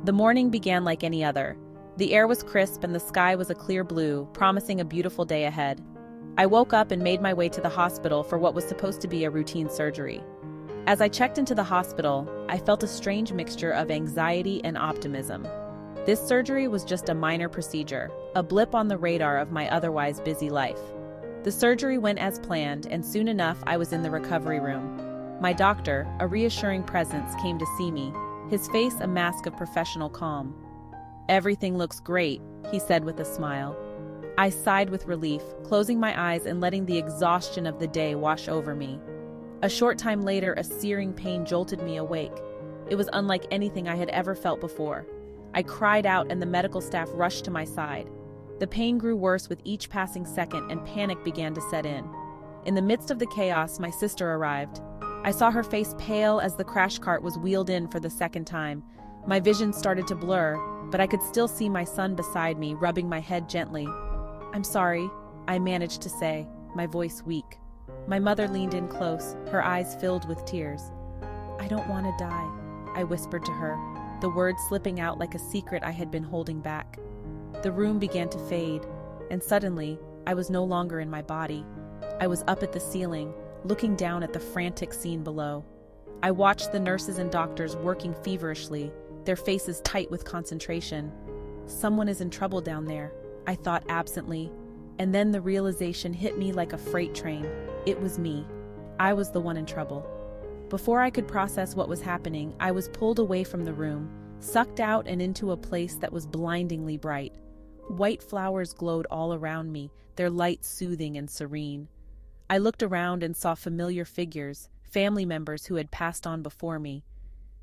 The morning began like any other. The air was crisp and the sky was a clear blue, promising a beautiful day ahead. I woke up and made my way to the hospital for what was supposed to be a routine surgery. As I checked into the hospital, I felt a strange mixture of anxiety and optimism. This surgery was just a minor procedure, a blip on the radar of my otherwise busy life. The surgery went as planned, and soon enough I was in the recovery room. My doctor, a reassuring presence, came to see me, his face a mask of professional calm. "Everything looks great," he said with a smile. I sighed with relief, closing my eyes and letting the exhaustion of the day wash over me. A short time later, a searing pain jolted me awake. It was unlike anything I had ever felt before. I cried out and the medical staff rushed to my side. The pain grew worse with each passing second and panic began to set in. In the midst of the chaos, my sister arrived. I saw her face pale as the crash cart was wheeled in for the second time. My vision started to blur, but I could still see my son beside me, rubbing my head gently. "I'm sorry," I managed to say, my voice weak. My mother leaned in close, her eyes filled with tears. "I don't want to die," I whispered to her, the words slipping out like a secret I had been holding back. The room began to fade, and suddenly, I was no longer in my body. I was up at the ceiling, looking down at the frantic scene below. I watched the nurses and doctors working feverishly, their faces tight with concentration. "Someone is in trouble down there," I thought absently, and then the realization hit me like a freight train. It was me. I was the one in trouble. Before I could process what was happening, I was pulled away from the room, sucked out and into a place that was blindingly bright. White flowers glowed all around me, their light soothing and serene. I looked around and saw familiar figures, family members who had passed on before me.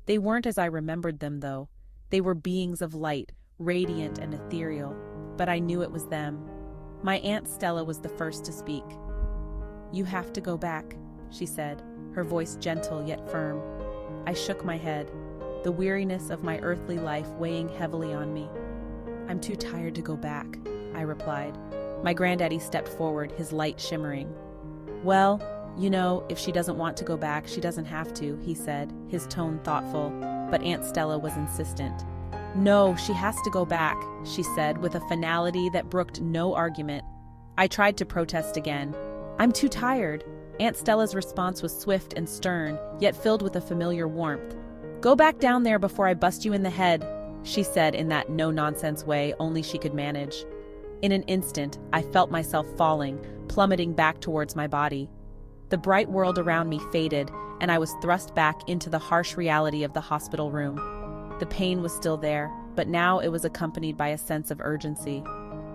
They weren't as I remembered them, though. They were beings of light, radiant and ethereal, but I knew it was them. My Aunt Stella was the first to speak. "You have to go back," she said, her voice gentle yet firm. I shook my head, the weariness of my earthly life weighing heavily on me. "I'm too tired to go back," I replied. My granddaddy stepped forward, his light shimmering. "Well, you know, if she doesn't want to go back, she doesn't have to," he said, his tone thoughtful, but Aunt Stella was insistent. "No, she has to go back," she said with a finality that brooked no argument. I tried to protest again. "I'm too tired." Aunt Stella's response was swift and stern, yet filled with a familiar warmth. "Go back down there before I bust you in the head," she said in that no-nonsense way only she could manage. In an instant, I felt myself falling, plummeting back towards my body. The bright world around me faded, and I was thrust back into the harsh reality of the hospital room. The pain was still there, but now it was accompanied by a sense of urgency.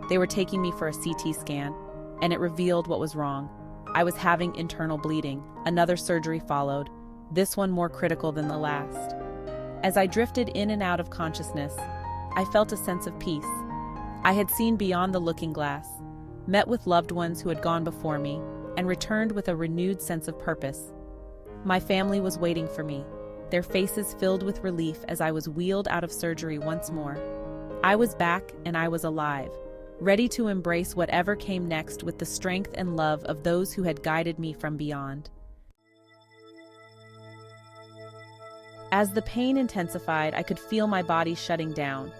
They were taking me for a CT scan, and it revealed what was wrong. I was having internal bleeding. Another surgery followed, this one more critical than the last. As I drifted in and out of consciousness, I felt a sense of peace. I had seen beyond the looking glass, met with loved ones who had gone before me, and returned with a renewed sense of purpose. My family was waiting for me, their faces filled with relief as I was wheeled out of surgery once more. I was back and I was alive, ready to embrace whatever came next with the strength and love of those who had guided me from beyond. As the pain intensified, I could feel my body shutting down.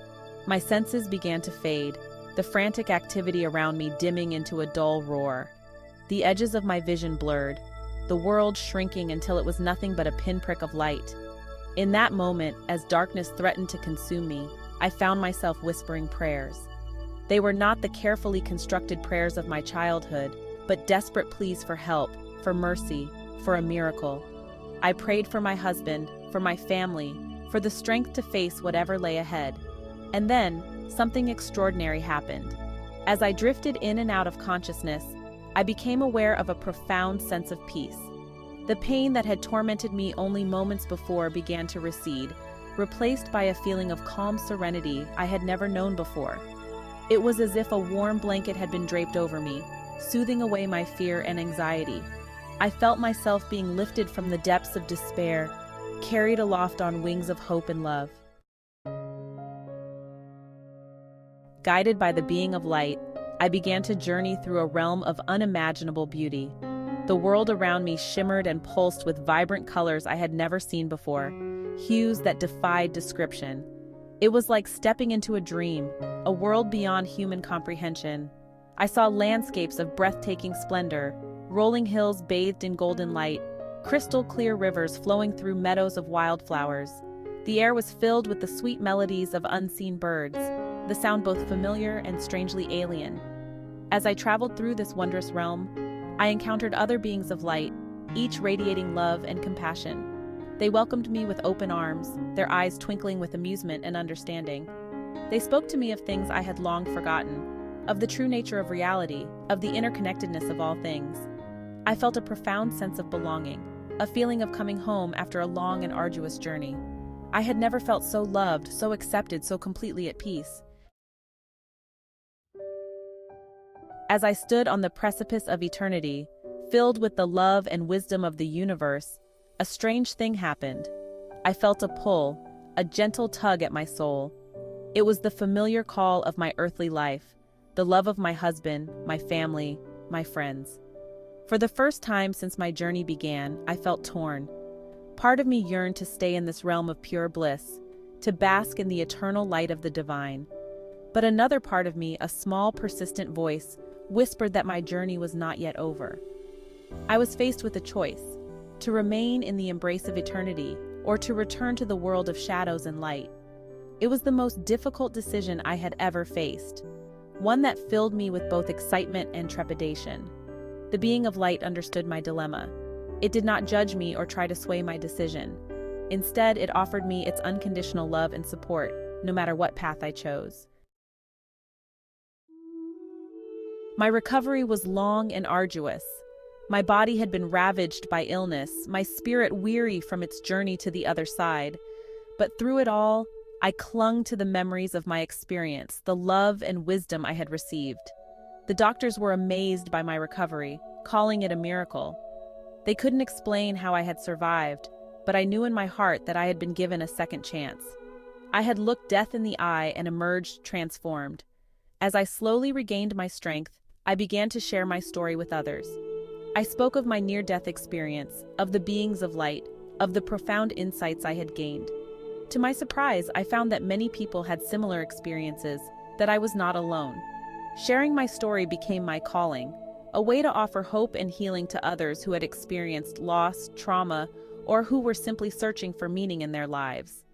My senses began to fade, the frantic activity around me dimming into a dull roar. The edges of my vision blurred, the world shrinking until it was nothing but a pinprick of light. In that moment, as darkness threatened to consume me, I found myself whispering prayers. They were not the carefully constructed prayers of my childhood, but desperate pleas for help, for mercy, for a miracle. I prayed for my husband, for my family, for the strength to face whatever lay ahead. And then, something extraordinary happened. As I drifted in and out of consciousness, I became aware of a profound sense of peace. The pain that had tormented me only moments before began to recede, replaced by a feeling of calm serenity I had never known before. It was as if a warm blanket had been draped over me, soothing away my fear and anxiety. I felt myself being lifted from the depths of despair, carried aloft on wings of hope and love. Guided by the being of light, I began to journey through a realm of unimaginable beauty. The world around me shimmered and pulsed with vibrant colors I had never seen before, hues that defied description. It was like stepping into a dream, a world beyond human comprehension. I saw landscapes of breathtaking splendor, rolling hills bathed in golden light, crystal clear rivers flowing through meadows of wildflowers. The air was filled with the sweet melodies of unseen birds, the sound both familiar and strangely alien. As I traveled through this wondrous realm, I encountered other beings of light, each radiating love and compassion. They welcomed me with open arms, their eyes twinkling with amusement and understanding. They spoke to me of things I had long forgotten, of the true nature of reality, of the interconnectedness of all things. I felt a profound sense of belonging, a feeling of coming home after a long and arduous journey. I had never felt so loved, so accepted, so completely at peace. As I stood on the precipice of eternity, filled with the love and wisdom of the universe, a strange thing happened. I felt a pull, a gentle tug at my soul. It was the familiar call of my earthly life, the love of my husband, my family, my friends. For the first time since my journey began, I felt torn. Part of me yearned to stay in this realm of pure bliss, to bask in the eternal light of the divine. But another part of me, a small, persistent voice, whispered that my journey was not yet over. I was faced with a choice: to remain in the embrace of eternity, or to return to the world of shadows and light. It was the most difficult decision I had ever faced, one that filled me with both excitement and trepidation. The being of light understood my dilemma. It did not judge me or try to sway my decision. Instead, it offered me its unconditional love and support, no matter what path I chose. My recovery was long and arduous. My body had been ravaged by illness, my spirit weary from its journey to the other side. But through it all, I clung to the memories of my experience, the love and wisdom I had received. The doctors were amazed by my recovery, calling it a miracle. They couldn't explain how I had survived, but I knew in my heart that I had been given a second chance. I had looked death in the eye and emerged transformed. As I slowly regained my strength, I began to share my story with others. I spoke of my near-death experience, of the beings of light, of the profound insights I had gained. To my surprise, I found that many people had similar experiences, that I was not alone. Sharing my story became my calling, a way to offer hope and healing to others who had experienced loss, trauma, or who were simply searching for meaning in their lives.